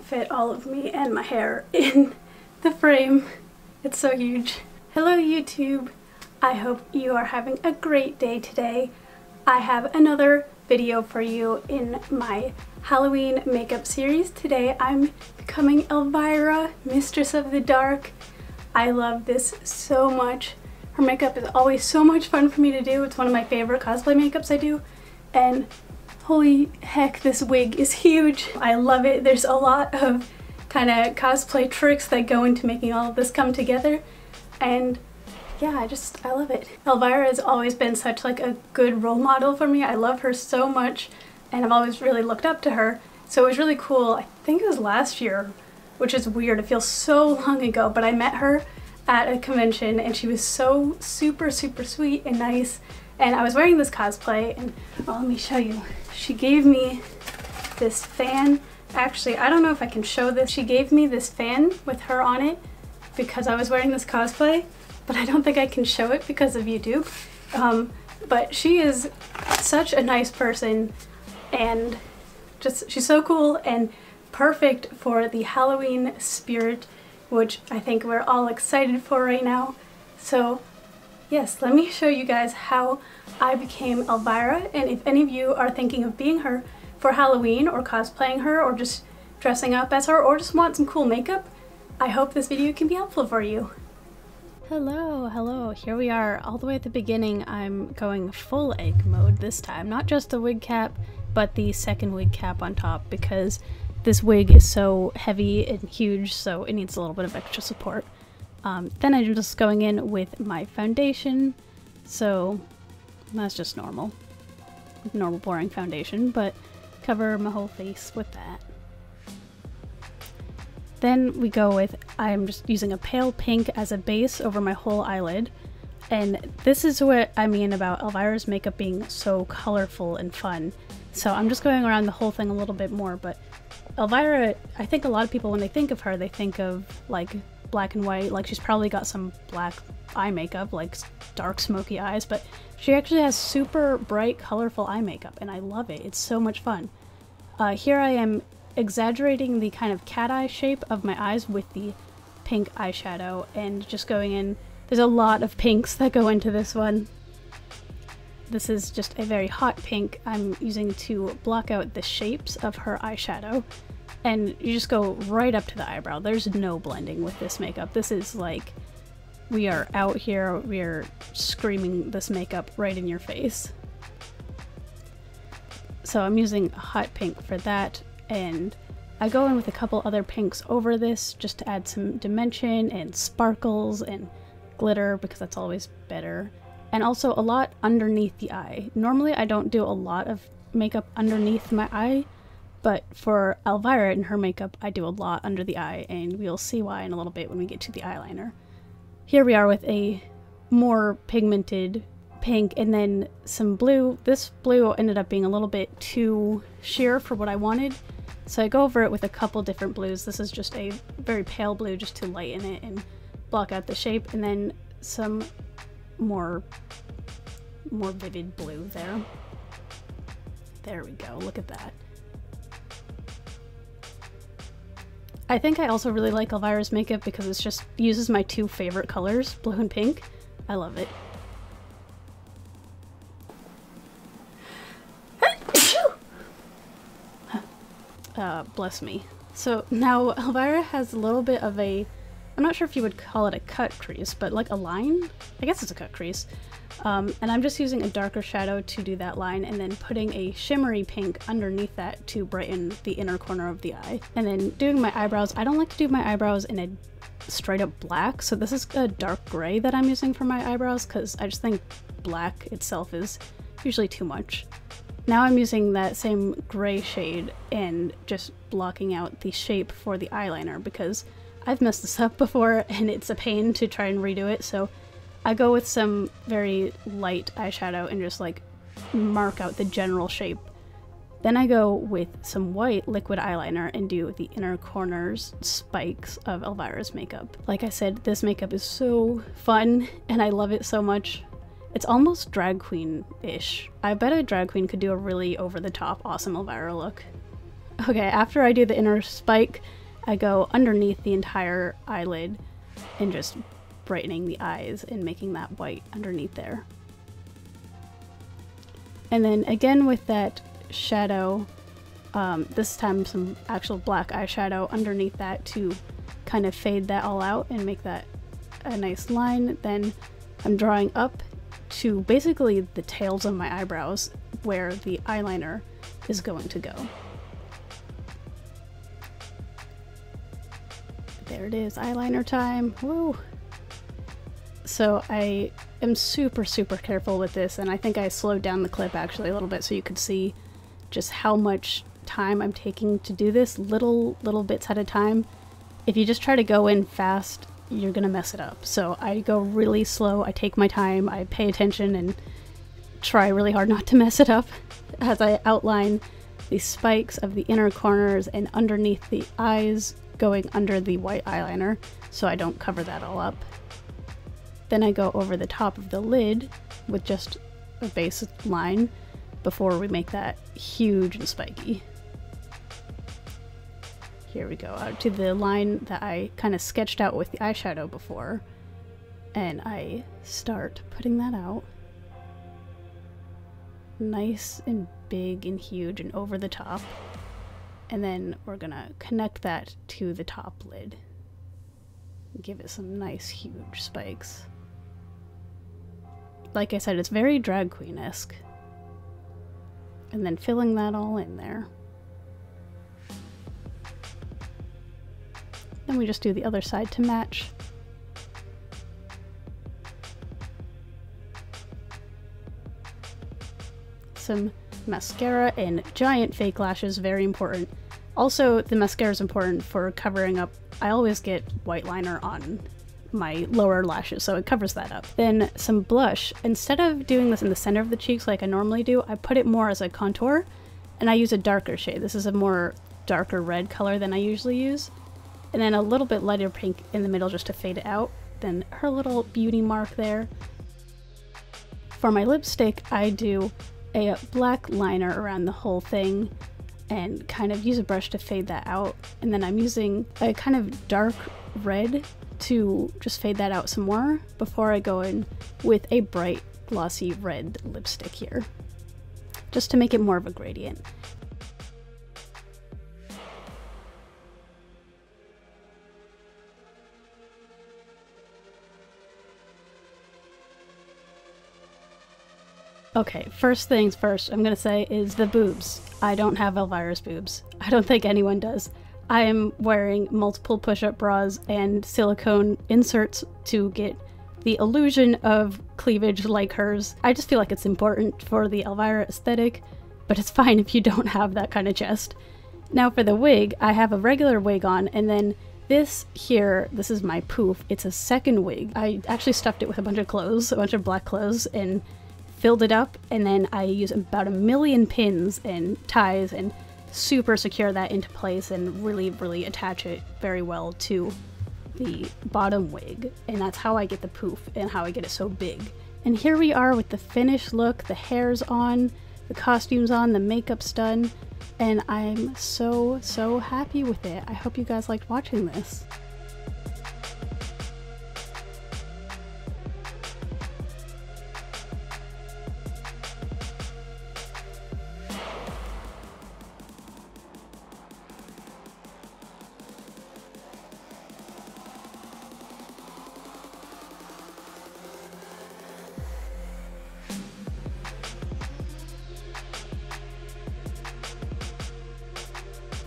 fit all of me and my hair in the frame. It's so huge. Hello YouTube! I hope you are having a great day today. I have another video for you in my Halloween makeup series. Today I'm becoming Elvira, Mistress of the Dark. I love this so much. Her makeup is always so much fun for me to do. It's one of my favorite cosplay makeups I do, and holy heck, this wig is huge. I love it. There's a lot of kind of cosplay tricks that go into making all of this come together, and yeah, I love it. Elvira has always been such like a good role model for me. I love her so much, and I've always really looked up to her. So it was really cool. I think it was last year, which is weird. It feels so long ago, but I met her at a convention and she was so super sweet and nice. And I was wearing this cosplay and, oh, let me show you. She gave me this fan. Actually, I don't know if I can show this. She gave me this fan with her on it because I was wearing this cosplay, but I don't think I can show it because of YouTube. But she is such a nice person, and just, she's so cool and perfect for the Halloween spirit, which I think we're all excited for right now. So yes, let me show you guys how I became Elvira, and if any of you are thinking of being her for Halloween or cosplaying her or just dressing up as her or just want some cool makeup, I hope this video can be helpful for you. Hello, here we are all the way at the beginning. I'm going full egg mode this time, not just the wig cap, but the second wig cap on top, because this wig is so heavy and huge, so it needs a little bit of extra support. Then I'm just going in with my foundation, so that's just normal boring foundation, but cover my whole face with that. Then we go with, I'm just using a pale pink as a base over my whole eyelid, and this is what I mean about Elvira's makeup being so colorful and fun. So I'm just going around the whole thing a little bit more, but Elvira, I think a lot of people when they think of her, they think of like black and white, like she's probably got some black eye makeup, like dark smoky eyes, but she actually has super bright colorful eye makeup and I love it. It's so much fun. Here I am exaggerating the kind of cat eye shape of my eyes with the pink eyeshadow and just going in. There's a lot of pinks that go into this one. This is just a very hot pink I'm using to block out the shapes of her eyeshadow. And you just go right up to the eyebrow. There's no blending with this makeup. This is like, we are out here, we are screaming this makeup right in your face. So I'm using a hot pink for that, and I go in with a couple other pinks over this just to add some dimension and sparkles and glitter, because that's always better. And also a lot underneath the eye. Normally I don't do a lot of makeup underneath my eye, but for Elvira and her makeup I do a lot under the eye, and we'll see why in a little bit when we get to the eyeliner. Here we are with a more pigmented pink and then some blue. This blue ended up being a little bit too sheer for what I wanted, so I go over it with a couple different blues. This is just a very pale blue just to lighten it and block out the shape, and then some more vivid blue there. There we go, look at that. I think I also really like Elvira's makeup because it just uses my two favorite colors, blue and pink. I love it. Bless me. So now Elvira has a little bit of a, I'm not sure if you would call it a cut crease, but like a line? I guess it's a cut crease. And I'm just using a darker shadow to do that line, and then putting a shimmery pink underneath that to brighten the inner corner of the eye. And then doing my eyebrows. I don't like to do my eyebrows in a straight up black, so this is a dark gray that I'm using for my eyebrows because I just think black itself is usually too much. Now I'm using that same gray shade and just blocking out the shape for the eyeliner because I've messed this up before and it's a pain to try and redo it, so I go with some very light eyeshadow and just like mark out the general shape. Then I go with some white liquid eyeliner and do the inner corners spikes of Elvira's makeup. Like I said, this makeup is so fun and I love it so much. It's almost drag queen-ish. I bet a drag queen could do a really over-the-top awesome Elvira look. Okay, after I do the inner spike, I go underneath the entire eyelid and just brightening the eyes and making that white underneath there. And then again with that shadow, this time some actual black eyeshadow underneath that to kind of fade that all out and make that a nice line. Then I'm drawing up to basically the tails of my eyebrows where the eyeliner is going to go. There it is, eyeliner time. Woo! So I am super careful with this, and I think I slowed down the clip actually a little bit so you could see just how much time I'm taking to do this, little bits at a time. If you just try to go in fast, you're gonna mess it up. So I go really slow, I take my time, I pay attention and try really hard not to mess it up as I outline the spikes of the inner corners and underneath the eyes going under the white eyeliner so I don't cover that all up. Then I go over the top of the lid with just a base line before we make that huge and spiky. Here we go, out to the line that I kind of sketched out with the eyeshadow before, and I start putting that out. Nice and big and huge and over the top. And then we're gonna connect that to the top lid. Give it some nice huge spikes. Like I said, it's very drag queen-esque. And then filling that all in there. Then we just do the other side to match. Some mascara and giant fake lashes, very important. Also, the mascara is important for covering up. I always get white liner on my lower lashes, so it covers that up. Then some blush. Instead of doing this in the center of the cheeks like I normally do, I put it more as a contour, and I use a darker shade. This is a more darker red color than I usually use. And then a little bit lighter pink in the middle just to fade it out. Then her little beauty mark there. For my lipstick, I do a black liner around the whole thing and kind of use a brush to fade that out. And then I'm using a kind of dark red to just fade that out some more before I go in with a bright glossy red lipstick here, just to make it more of a gradient. Okay, first things first, I'm gonna say is the boobs. I don't have Elvira's boobs. I don't think anyone does. I am wearing multiple push-up bras and silicone inserts to get the illusion of cleavage like hers. I just feel like it's important for the Elvira aesthetic, but it's fine if you don't have that kind of chest. Now for the wig, I have a regular wig on, and then this here, this is my poof. It's a second wig. I actually stuffed it with a bunch of clothes, a bunch of black clothes, and filled it up, and then I use about 1,000,000 pins and ties and super secure that into place and really attach it very well to the bottom wig. And that's how I get the poof and how I get it so big. And here we are with the finished look. The hair's on, the costume's on, the makeup's done, and I'm so happy with it. I hope you guys liked watching this.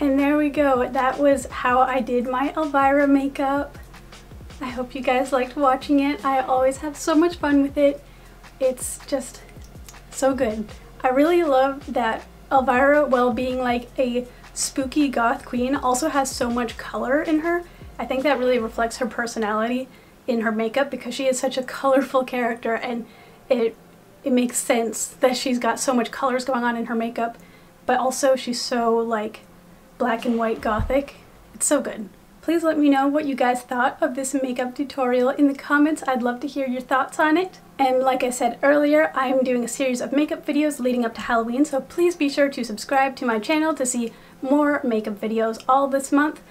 And there we go. That was how I did my Elvira makeup. I hope you guys liked watching it. I always have so much fun with it. It's just so good. I really love that Elvira, while being like a spooky goth queen, also has so much color in her. I think that really reflects her personality in her makeup because she is such a colorful character, and it makes sense that she's got so much colors going on in her makeup, but also she's so like black and white gothic. It's so good. Please let me know what you guys thought of this makeup tutorial in the comments. I'd love to hear your thoughts on it. And like I said earlier, I'm doing a series of makeup videos leading up to Halloween, so please be sure to subscribe to my channel to see more makeup videos all this month.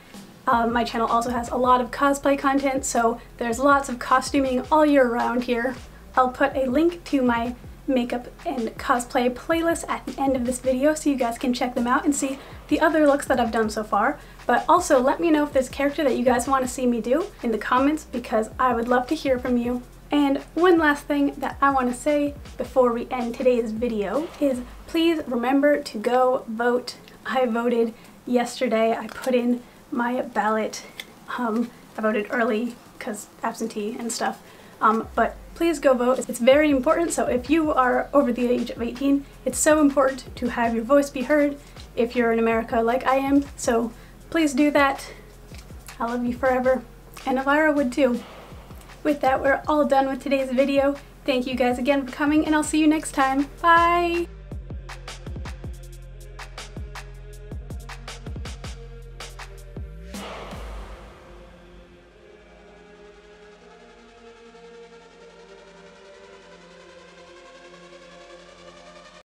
My channel also has a lot of cosplay content, so there's lots of costuming all year round here. I'll put a link to my makeup and cosplay playlist at the end of this video so you guys can check them out and see the other looks that I've done so far. But also let me know if there's a character that you guys want to see me do in the comments, because I would love to hear from you. And one last thing that I want to say before we end today's video is please remember to go vote. I voted yesterday. I put in my ballot. I voted early because absentee and stuff. But please go vote. It's very important. So if you are over the age of 18, it's so important to have your voice be heard if you're in America like I am. So please do that. I love you forever. And Elvira would too. With that, we're all done with today's video. Thank you guys again for coming, and I'll see you next time. Bye!